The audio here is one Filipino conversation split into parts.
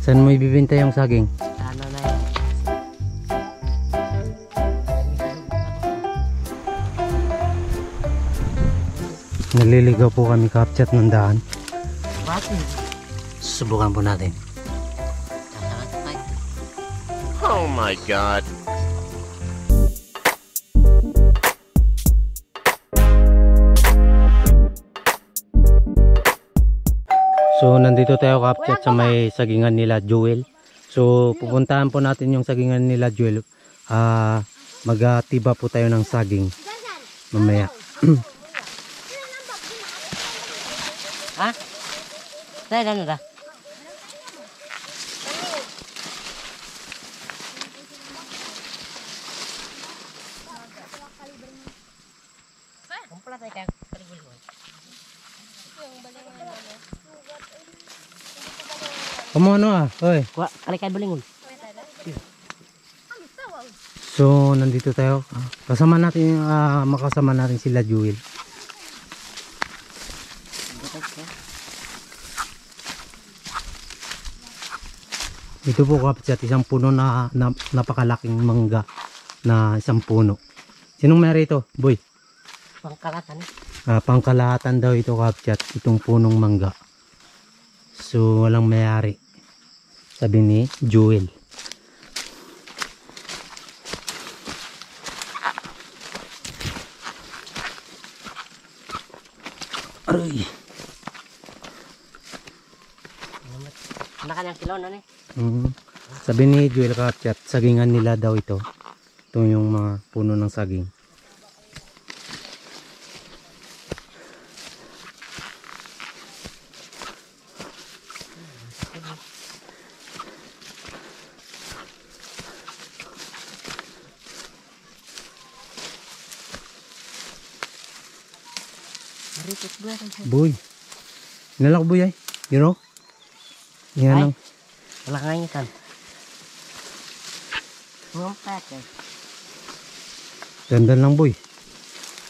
Saan mo ibibenta yung saging? Ano na yun? Naliligaw po kami kapchat ng daan. Bakit? Subukan po natin. Oh my God. So nandito tayo kapchat sa may sagingan nila Joel. So pupuntahan po natin yung sagingan nila Joel. Magtiba po tayo ng saging mamaya. Ha? Tayo ano dah? Kumpula tayo kaya kalibuluan. Kamu ano Hoy. Kalikay balingon. So nandito tayo. Kasama natin makasama natin sila Joel. Ito po kapchat, isang puno na napakalaking mangga na isang puno. Sinong may ito, boy? Pangkalatan eh. Pangkalahatan daw ito kapchat, itong punong mangga. So walang mayari, sabi ni Joel. Aray. Nakanyang kilo na eh. Sabi ni Joel kapchat, sagingan nila daw ito. Ito yung mga puno ng saging. Boy, nalakboy ay, you know? Yan lang. Wala ka ngayon kan. Ngumpat eh. Dandan lang boy.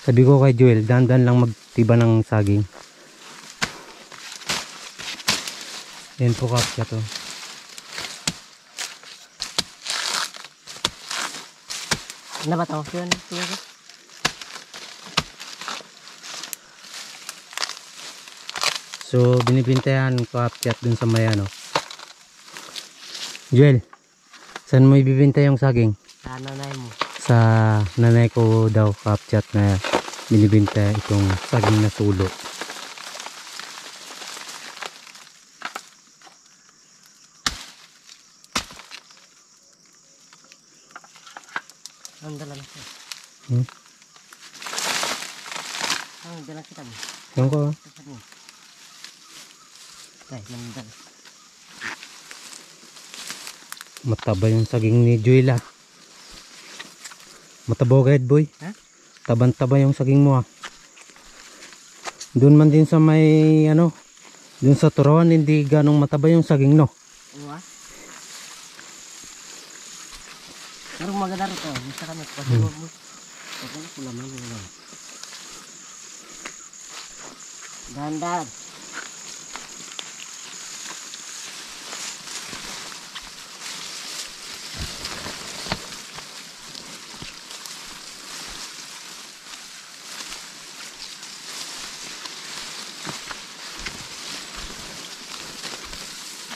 Sabi ko kay Joel, dandan lang magtiba ng saging. Yan po kapsa to. Ano ba ito? Yun. So binibintayan ko kapchat dun sa may ano. Joel, saan mo ibibenta yung saging? Sa nanay mo. Sa nanay ko daw kapchat na binibinta itong saging na sulo. Ang dala na siya. Ang dala kita mo. Yan ko. Ay, nandang. Mataba yung saging ni Joel ah. Mataba agad boy. Ha? Taban-taba yung saging mo ah. Doon man din sa may ano, doon sa Turawan hindi ganong mataba yung saging no. Uwa. Pero maganda rin ito. Bisa kami pasulog mo. Pagka na pula mo yun. Dahan-dahan.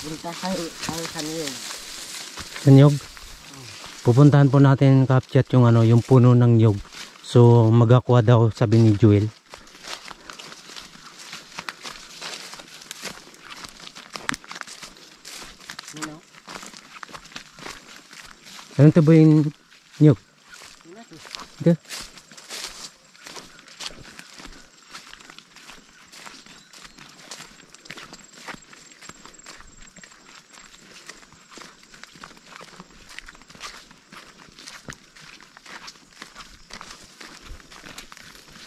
Punta tayo sa niyog. Sa niyog? Pupuntahan po natin kapchat yung ano, yung puno ng niyog. So magakuha daw sabi ni Joel. Ano? Anong tabo yung niyog? Ito.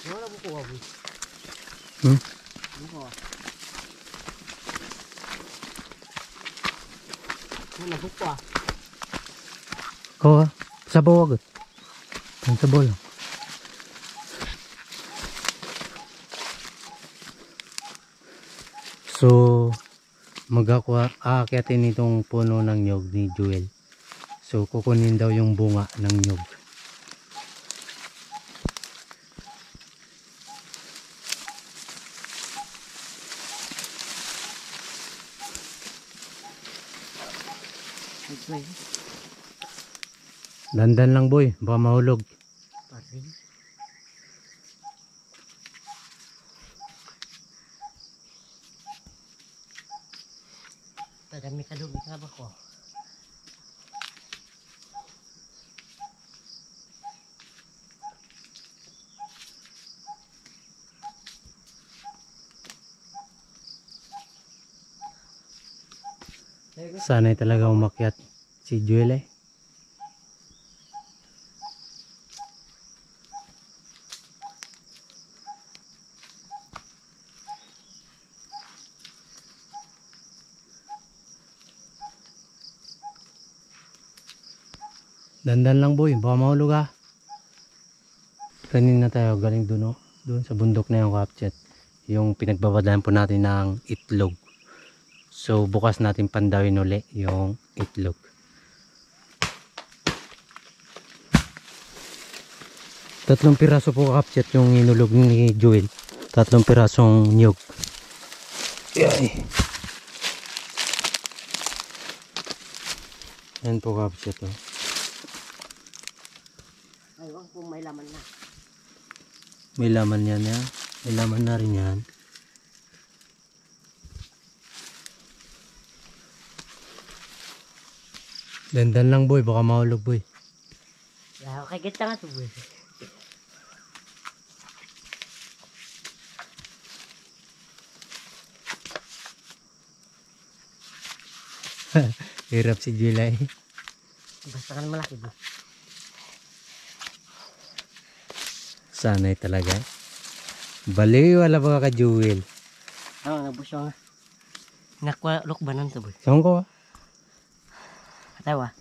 Wala ko kuha mo. Ano kuha? Ano nabukwa? Oo, sabaw agad. Ang sabaw lang. So Aakyatin itong puno ng nyog ni Joel. So kukunin daw yung bunga ng nyog. Ito eh. Dandan lang boy, baka mahulog. Parin. Padami ka lumit nga ba ko? Sanay talaga umakyat si Joel eh. Dandan lang boy, baka mahulog ah. Kanina tayo galing dun oh. Doon sa bundok na yung kapchat. Yung pinagbabadahan po natin ng itlog. So bukas natin pandawin uli yung itlog. Tatlong piraso po kapchat yung inulog ni Joel. Tatlong pirasong nyug. Ay. Yan po kapchat oh. Aywan kung may laman na. May laman yan ya. May laman na rin yan. Dandan lang boy, baka mahulog boy. Wala ko kagit nga ito boy. Hirap si July. Basta ka na malaki boy. Sanay talaga. Baliw wala ba ka Jewel? Ang nabusyo nga. Nakwa lukbanan to boy. Saan ko ah? Katawa.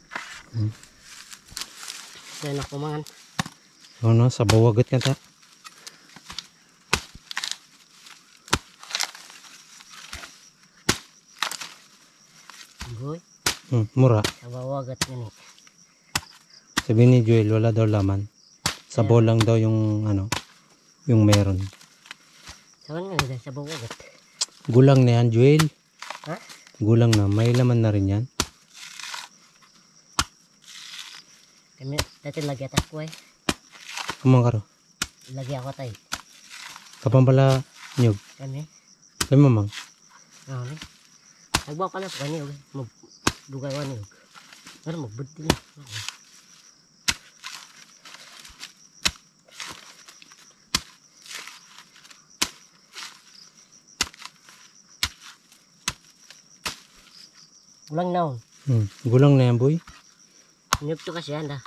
Kaya na kumangan. Ano, sa bawagat ka ta? Boy, Mura. nabawagat nga ni. Sabi ni Joel, wala daw laman. Sabaw lang daw yung ano, yung meron. Saan nga nila sa bawagat? Gulang na yan, Joel. Ha? Gulang na, may laman na rin yan. Kami, dati lagi atas ko eh. Kumang karo. Lagi ako tayo. Kapang pala nyug. Kami, Kaya mamang. ano ni? Nagbawa ka na po kani, magdugay ko ni. Pero magbunti na. Ulang naon. Gulang na yan, boy. Niyog to kasi yan dah.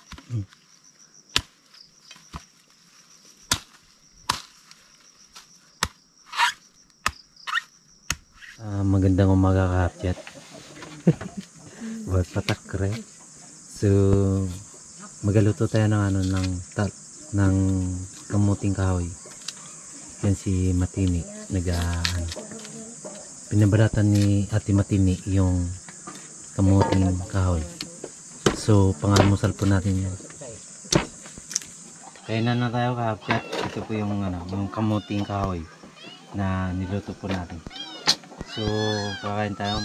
Magandang umaga kapyat. Buat patakre. So magaluto tayo ng ano ng kamuting kahoy. Yan si Matini pinabalatan ni Ate Matini yung kamuting kahoy. So pangalmusal po natin yan. Kainan na tayo kapyat. Ito po yung ano, yung kamuting kahoy na niluto po natin. So kakain tayo,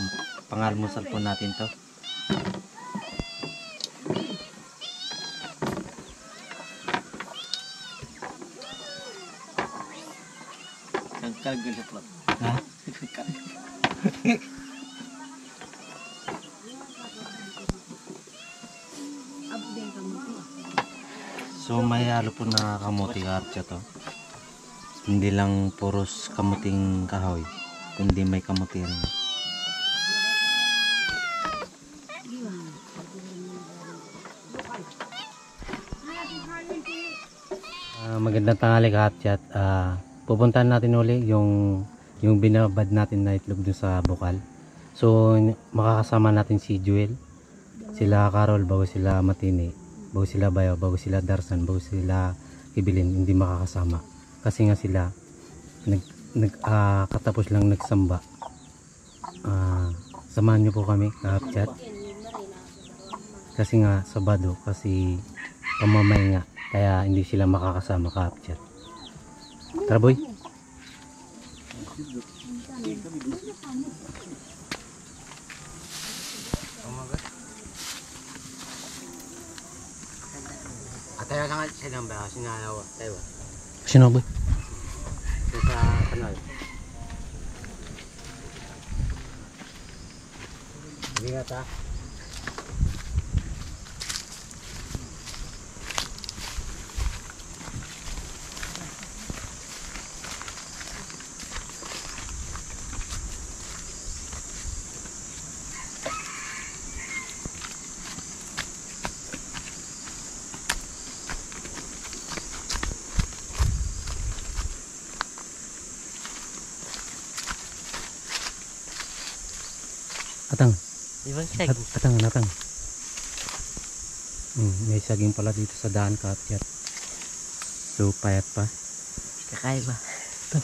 pangalmusal po natin to. Kagkagulo po. Ha? So may halo po na kamuti kaptya to. Hindi lang puros kamuting kahoy, kundi may kamuti rin. Magandang tanghali kaptya. Pupuntahan natin uli yung binabad natin na itlog dun sa bukal. So makakasama natin si Joel, sila Carol, bago sila Matini, bago sila Bayo, bago sila Darsan, bago sila Ibilin, hindi makakasama kasi nga sila katapos lang nagsamba. samahan nyo po kami ka-chat. Kasi nga Sabado, kasi pamamay nga, kaya hindi sila makakasama ka-chat. Tara boy. Tayo lang sa nang ba sinalaw tayo. Sino boy? Sa kanal. Ingat ha. Atang. Ibang seg. Atang. May saging pala dito sa daan ka-chat. So payat pa. Kakaiba. Ito.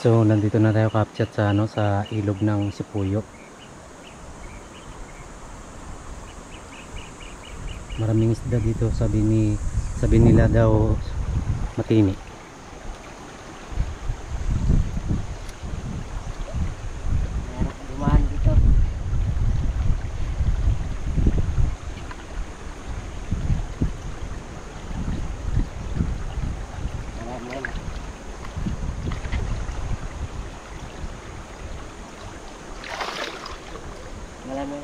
So nandito na tayo ka-chat sa sa ilog ng Sipuyo. Maraming isda dito, sabi nila daw matini. Dumaan dito. Malaman.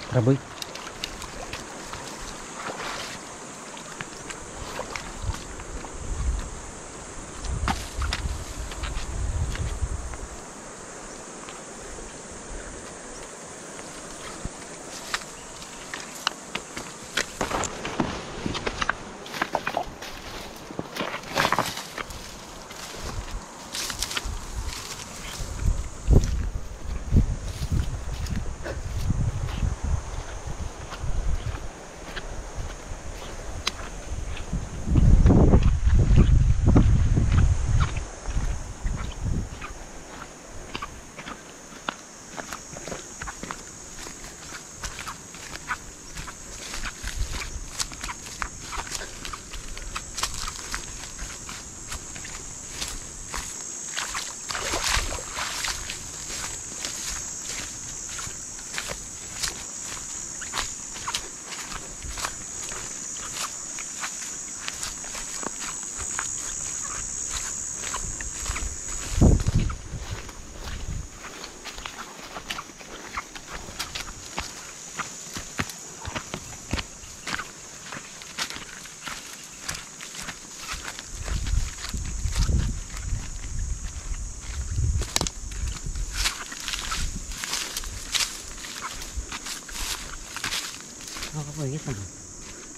Tara boy.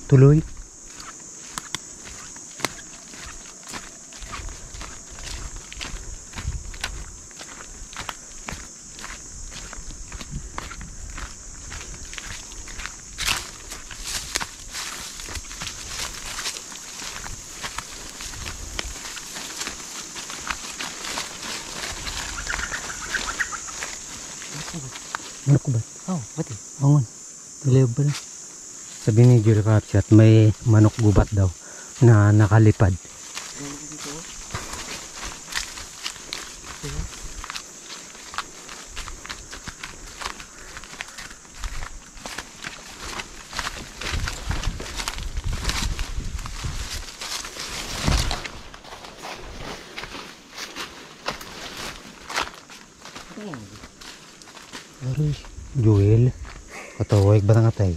Tuloy. Ano ko ba? Oh, pati. Bangon. Dalayo ba na? Sabi ni Julie Kapsat, may manok gubat daw. na nakalipad. Dito. Aray, Joel. Katawag ba nga tayo?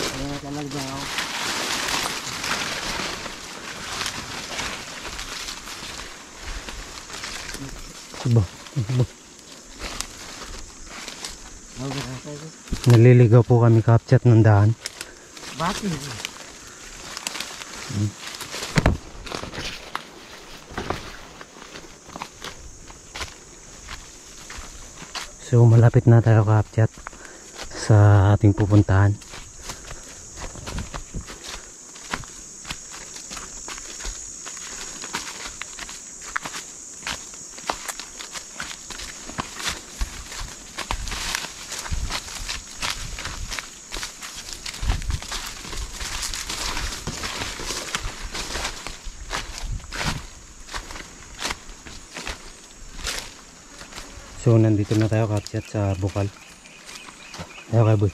Ayan, talag daw. Iba. Bakit? Naliligaw po kami kapchat ng daan. So malapit na tayo kapchat sa ating pupuntahan. So nandito na tayo kapchat sa bukal. Ayaw kay boy.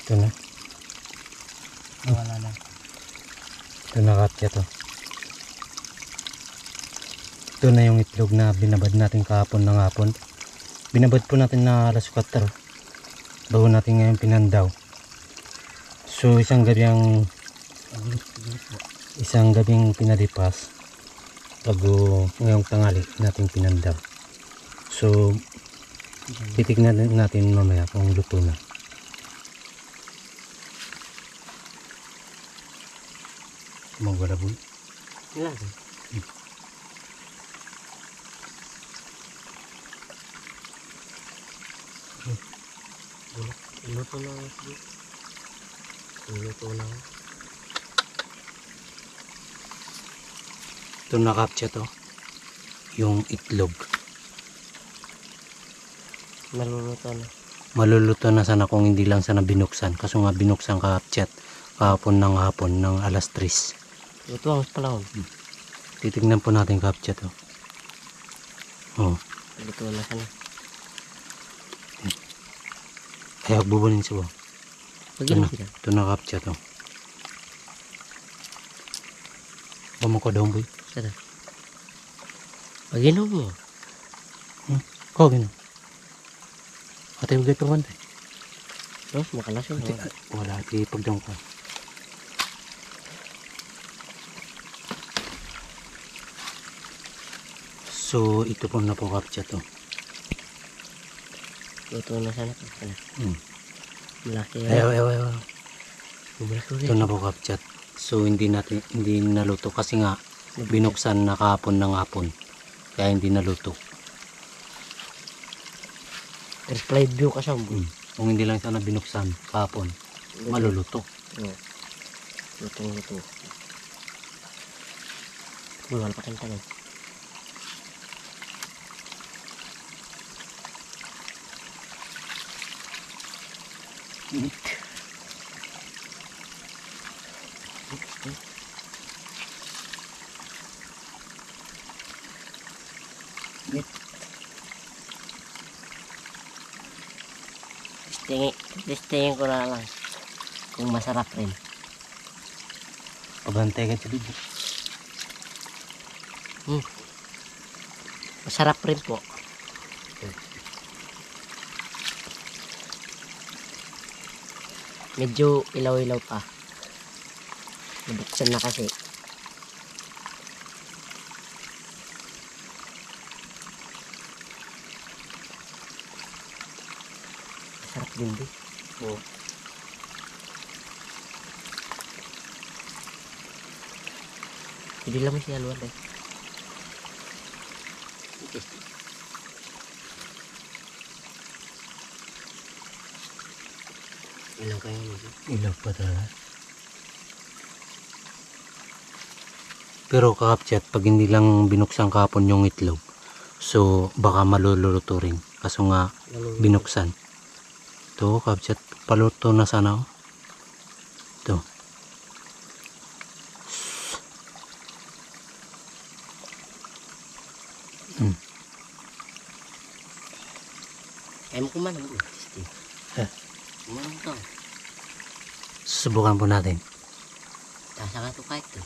Ito na. Wala na. Ito na kapchat oh. Ito na yung itlog na binabad natin kahapon ng hapon. Binabad po natin na alas 4. Bago natin ngayon pinandaw. So isang gabing pinalipas bago ngayong tanghali natin pinandaw. So titignan natin mamaya kung luto na. Magwala boy. Ilan? Luto na. Luto na. Ito na kapchat to. Yung itlog. Maluluto na. Maluluto na sana kung hindi lang sana binuksan. Kaso nga binuksan kapchat kahapon ng hapon ng alas 3. Luto ang palahon. Titignan po natin kapchat to. Oh. Luto na sana. Kaya bubunin siya. Pag-inom sila. Ito na kapchat to. Bama ko daw boy. Sana. Pag-inom mo. Kau gini. Ate ugay pa man. Terus makalas yun. Wala ti pagdang ko. So ito po na po kapchat to. Luto na sana. Malaki yan. Ayaw. Malaki Ito na po kapchat. So hindi naluto kasi nga binuksan na kahapon ng hapon. Kaya hindi naluto. Airfly view ka siya. Kung hindi lang sana binuksan kahapon, maluluto. Luto. Wala pa kang tanong. Testingin ko na lang kung masarap rin. Pabantay ka sa bibig. Masarap rin po. Medyo ilaw-ilaw pa. Nabuksan na kasi. Masarap din din. Oo. Hindi lang siya luwan eh. Ilaw kayo mo. Ilaw pa talaga. Pero kakapchat, pag hindi lang binuksan kahapon yung itlog, so baka maluluto rin. Kaso nga, binuksan. Ito, kakapchat, paluto na sana. Oh. Ito. Kaya mo kumain mo. Eh. Kumain to. Susubukan po natin. Tasa ka to kahit to.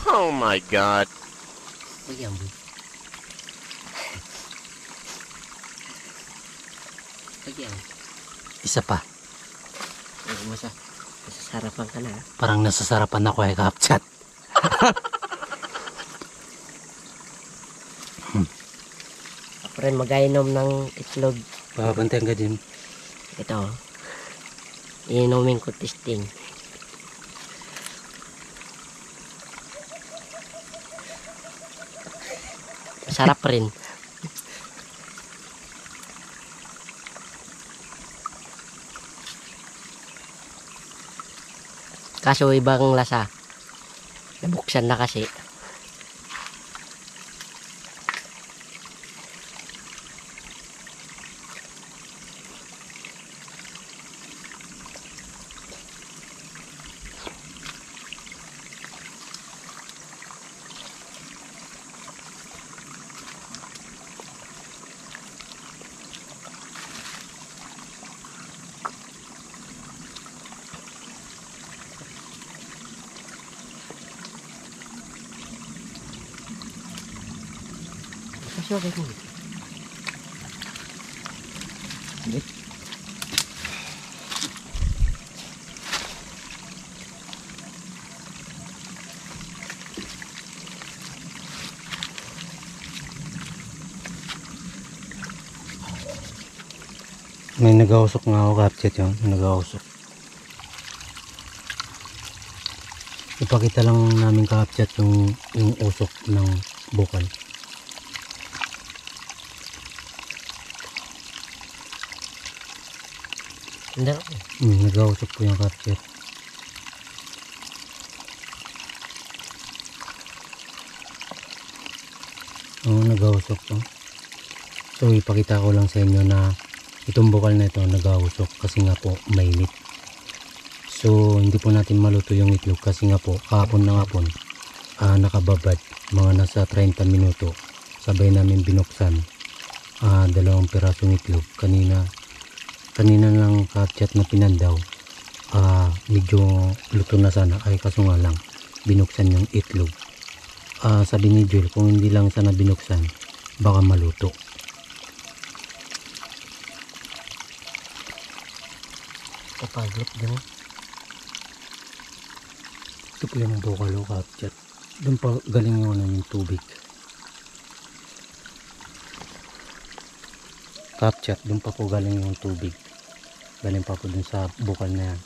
Oh my god. Pag yan, boy. Pag yan. Isa pa. Masasarapan ka na. Parang nasasarapan ako eh, kakapchat. Ako rin mag-ainom ng itlog. Papabantayan ka din. Ito. Inumin ko testing. Masarap rin. Kaso ibang lasa. Nabuksan na kasi. Kasi okay ko. May nag-ausok nga ako, kakapchat yun. Nag-ausok. Ipakita lang namin kakapchat yung usok ng bukal. Hindi. Nag-ausok po yung kakapchat. Oo, nag-ausok po. So ipakita ko lang sa inyo na itong bukal na ito nag-ausok kasi nga po mainit. So hindi po natin maluto yung itlog kasi nga po kahapon na hapon nakababad mga nasa 30 minuto. Sabay namin binuksan 2 pirasong itlog. Kanina lang kakapchat na pinandaw. Medyo luto na sana ay kaso nga lang binuksan yung itlog. Sabi ni Joel kung hindi lang sana binuksan baka maluto. Kapagod din. Ito po yung bukal o kakapchat. Doon pa galing yung tubig. Kakapchat, doon pa po galing yung tubig. Galing pa po dun sa bukal na yan.